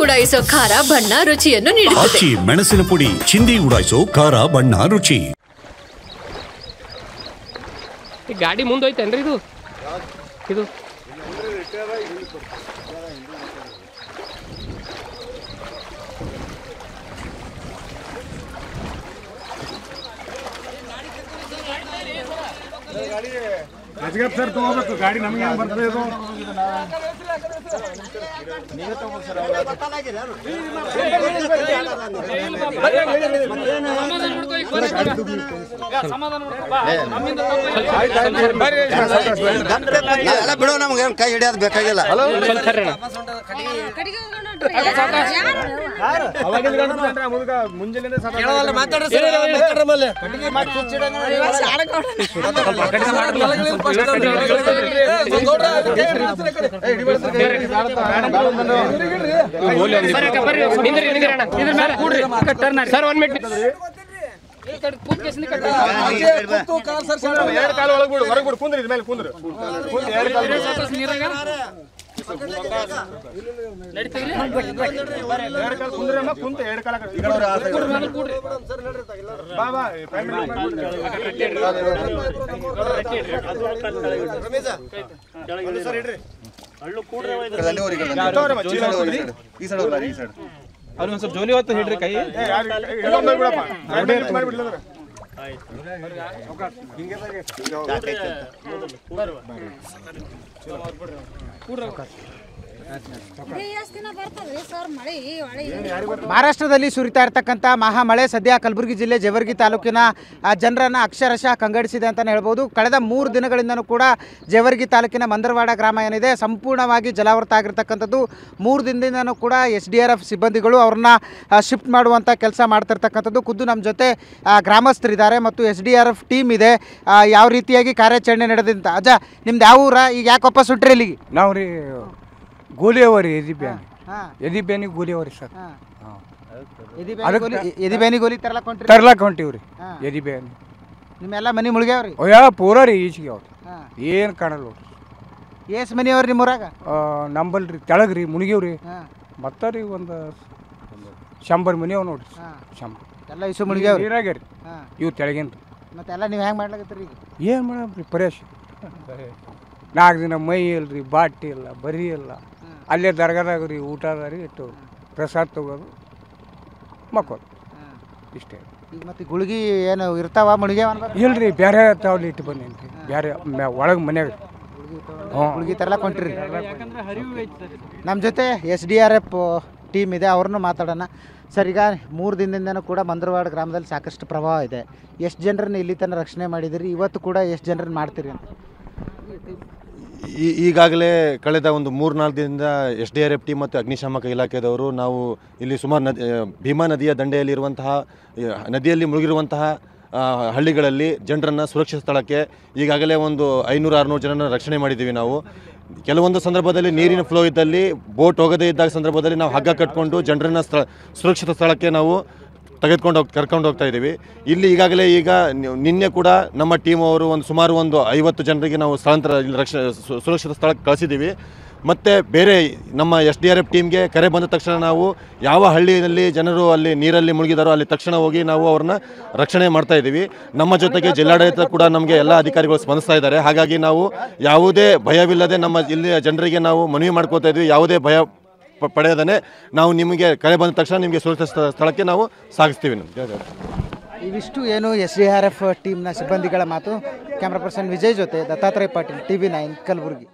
ಉಡಾಯಿಸೋ ಖಾರ ಬಣ್ಣ ರುಚಿಯನ್ನು ನೀಡುತ್ತದೆ. ಆಚಿ ಮೆಣಸಿನ ಪುಡಿ ಚಿಂದಿ ಉಡಾಯಿಸೋ ಖಾರ ಬಣ್ಣ ರುಚಿ. ಈ ಗಾಡಿ ಮುಂದೋಯ್ತೇನ್ರಿ ಇದು ಇದು ಸರ್ ತಗೋಬೇಕು ಗಾಡಿ ನಮಗೆ ಬರ್ತದೆ ಇದು ಬಿಡೋ ನಮ್ಗೆ ಕೈ ಹಿಡಿಯೋದು ಬೇಕಾಗಿಲ್ಲ. ಸರ್ 1 ಮಿನಿಟ್ ಅವ್ರು ಒಂದ್ ಸ್ವಲ್ಪ ಜೋಲಿ ಹೊತ್ತು ಹಿಡ್ರಿ ಕೈ ಮಹಾರಾಷ್ಟ್ರದಲ್ಲಿ ಸುರಿತಾ ಇರತಕ್ಕಂಥ ಮಹಾಮಳೆ ಸದ್ಯ ಕಲಬುರಗಿ ಜಿಲ್ಲೆ ಜೇವರ್ಗಿ ತಾಲೂಕಿನ ಜನರನ್ನು ಅಕ್ಷರಶಃ ಕಂಗಡಿಸಿದೆ ಅಂತಲೇ ಹೇಳ್ಬೋದು. ಕಳೆದ 3 ದಿನಗಳಿಂದನೂ ಕೂಡ ಜೇವರ್ಗಿ ತಾಲೂಕಿನ ಮಂದರವಾಡ ಗ್ರಾಮ ಏನಿದೆ ಸಂಪೂರ್ಣವಾಗಿ ಜಲಾವೃತ ಆಗಿರ್ತಕ್ಕಂಥದ್ದು. 3 ದಿನದಿಂದನೂ ಕೂಡ SDRF ಸಿಬ್ಬಂದಿಗಳು ಅವ್ರನ್ನ ಶಿಫ್ಟ್ ಮಾಡುವಂಥ ಕೆಲಸ ಮಾಡ್ತಿರ್ತಕ್ಕಂಥದ್ದು. ಖುದ್ದು ನಮ್ಮ ಜೊತೆ ಗ್ರಾಮಸ್ಥರಿದ್ದಾರೆ ಮತ್ತು SDRF ಟೀಮ್ ಇದೆ. ಯಾವ ರೀತಿಯಾಗಿ ಕಾರ್ಯಾಚರಣೆ ನಡೆದಂತ ಅಜ್ಜ ನಿಮ್ದು ಯಾವ ಊರ? ಈಗ ಯಾಕೆ ವಾಪಸ್ ಹುಟ್ಟ್ರಿ ಇಲ್ಲಿಗೆ? ನಾವು ರೀ ಗೋಲಿ ಅವರಿ ಎದಿಬ್ಯಾನಿ ಗೋಲಿ ಅವರಿ ಸರ್. ಎದಿಬೇನಿ ಗೋಲಿ ತರ್ಲಾಕ್ ಹೊಂಟಿವ್ರಿ ಎದಿಬ್ಯಾನಿ. ನಿಮ್ಮೆಲ್ಲ ಮನೆ ಮುಳುಗ್ಯಾವ್ರಿ? ಪೂರ ರೀ ಈಚಿಗೆ ಅವ್ರಿ ಏನು ಕಾಣಲ್ಲ ನೋಡ್ರಿ. ಏಸ್ ಮನಿ ಅವ್ರಿ ನಿಮ್ಮೂರಾಗ? ನಂಬಲ್ರಿ ತೆಳಗ್ರಿ ಮುಳುಗಿವ್ರಿ. ಮತ್ತ ರೀ ಒಂದು 100 ಮನಿ ಅವ್ ನೋಡ್ರಿ. 100 ಎಲ್ಲ ಇಸು ಮುಳುಗ್ಯಾವ್ರಿ ನೀರಾಗ್ಯಾರಿ. ಇವು ತೆಳಗೇನ್ರಿ. ಮತ್ತೆಲ್ಲ ನೀವು ಹೆಂಗೆ ಮಾಡ್ಲಾಕತ್ತೀರಿ ಈಗ? ಏನು ಮಾಡಮ್ರಿ ಪರೇಶ್ 4 ದಿನ ಮೈ ಇಲ್ರಿ, ಬಾಟಿ ಇಲ್ಲ, ಬರೀ ಇಲ್ಲ. ಅಲ್ಲೇ ದರ್ಗಾದಾಗ ರೀ ಊಟ ಅದ ರೀ ಇಟ್ಟು ಪ್ರಸಾದ ತಗೋದು ಮಕ್ಕೋದು ಇಷ್ಟೇ. ಈಗ ಮತ್ತೆ ಗುಳಿಗೆ ಏನು ಇರ್ತಾವ ಮುಳುಗ್ಯಾವ? ಇಲ್ರಿ ಬೇರೆ ತಾವಲ್ಲಿ ಇಟ್ಟು ಬಂದೇನಿ ರೀ ಬೇರೆ ಒಳಗೆ ಮನ್ಯಾಗ. ಗುಳಿಗೆ ತರ್ಲಾಕ್ ಹೊಂಟ್ರಿ. ನಮ್ಮ ಜೊತೆ SDRF ಟೀಮ್ ಇದೆ, ಅವ್ರನ್ನೂ ಮಾತಾಡೋಣ. ಸರ್, ಈಗ 3 ದಿನದಿಂದನೂ ಕೂಡ ಮಂದರವಾಡ ಗ್ರಾಮದಲ್ಲಿ ಸಾಕಷ್ಟು ಪ್ರವಾಹ ಇದೆ. ಎಷ್ಟು ಜನರನ್ನ ಇಲ್ಲಿ ತನಕ ರಕ್ಷಣೆ ಮಾಡಿದಿರಿ? ಇವತ್ತು ಕೂಡ ಎಷ್ಟು ಜನರನ್ನ ಮಾಡ್ತೀರಿ ಅಂತ? ಈಗಾಗಲೇ ಕಳೆದ ಒಂದು 3-4 ದಿನದಿಂದ SDRF ಟೀಮ್ ಮತ್ತು ಅಗ್ನಿಶಾಮಕ ಇಲಾಖೆದವರು ನಾವು ಇಲ್ಲಿ ಸುಮಾರು ಭೀಮಾ ನದಿಯ ದಂಡೆಯಲ್ಲಿರುವಂತಹ ನದಿಯಲ್ಲಿ ಮುಳುಗಿರುವಂತಹ ಹಳ್ಳಿಗಳಲ್ಲಿ ಜನರನ್ನು ಸುರಕ್ಷಿತ ಸ್ಥಳಕ್ಕೆ ಈಗಾಗಲೇ ಒಂದು 500-600 ಜನರನ್ನು ರಕ್ಷಣೆ ಮಾಡಿದ್ದೀವಿ ನಾವು. ಕೆಲವೊಂದು ಸಂದರ್ಭದಲ್ಲಿ ನೀರಿನ ಫ್ಲೋ ಇದ್ದಲ್ಲಿ ಬೋಟ್ ಹೋಗದೇ ಇದ್ದಾಗ ಸಂದರ್ಭದಲ್ಲಿ ನಾವು ಹಗ್ಗ ಕಟ್ಕೊಂಡು ಜನರನ್ನು ಸುರಕ್ಷಿತ ಸ್ಥಳಕ್ಕೆ ನಾವು ಕರ್ಕೊಂಡು ಹೋಗ್ತಾ ಇದ್ದೀವಿ. ಇಲ್ಲಿ ಈಗಾಗಲೇ ಈಗ ನಿನ್ನೆ ಕೂಡ ನಮ್ಮ ಟೀಮ್ ಅವರು ಸುಮಾರು 50 ಜನರಿಗೆ ನಾವು ಸ್ಥಳಾಂತರ ಸುರಕ್ಷಿತ ಸ್ಥಳಕ್ಕೆ ಕಳಿಸಿದ್ದೀವಿ. ಮತ್ತು ಬೇರೆ ನಮ್ಮ SDRF ಟೀಮ್ಗೆ ಕರೆ ಬಂದ ತಕ್ಷಣ ನಾವು ಯಾವ ಹಳ್ಳಿಯಲ್ಲಿ ಜನರು ಅಲ್ಲಿ ನೀರಲ್ಲಿ ಮುಳುಗಿದಾರೋ ಅಲ್ಲಿ ತಕ್ಷಣ ಹೋಗಿ ನಾವು ಅವ್ರನ್ನ ರಕ್ಷಣೆ ಮಾಡ್ತಾ ಇದ್ದೀವಿ. ನಮ್ಮ ಜೊತೆಗೆ ಜಿಲ್ಲಾಡಳಿತ ಕೂಡ ನಮಗೆ ಎಲ್ಲ ಅಧಿಕಾರಿಗಳು ಸ್ಪಂದಿಸ್ತಾ ಇದ್ದಾರೆ. ಹಾಗಾಗಿ ನಾವು ಯಾವುದೇ ಭಯವಿಲ್ಲದೆ ನಮ್ಮ ಇಲ್ಲಿಯ ಜನರಿಗೆ ನಾವು ಮನವಿ ಮಾಡ್ಕೋತಾ ಇದ್ವಿ. ಯಾವುದೇ ಭಯ ಪಡೆಯದೇ ನಾವು ನಿಮಗೆ ಕರೆ ಬಂದ ತಕ್ಷಣ ನಿಮಗೆ ಸುರಕ್ಷಿತ ಸ್ಥಳಕ್ಕೆ ನಾವು ಸಾಗಿಸ್ತೀವಿ. ಇವಿಷ್ಟು ಏನು SDRF ಟೀಮ್ನ ಸಿಬ್ಬಂದಿಗಳ ಮಾತು. ಕ್ಯಾಮ್ರಾ ಪರ್ಸನ್ ವಿಜಯ್ ಜೊತೆ ದತ್ತಾತ್ರೇಯ ಪಾಟೀಲ್, TV9 ಕಲಬುರಗಿ.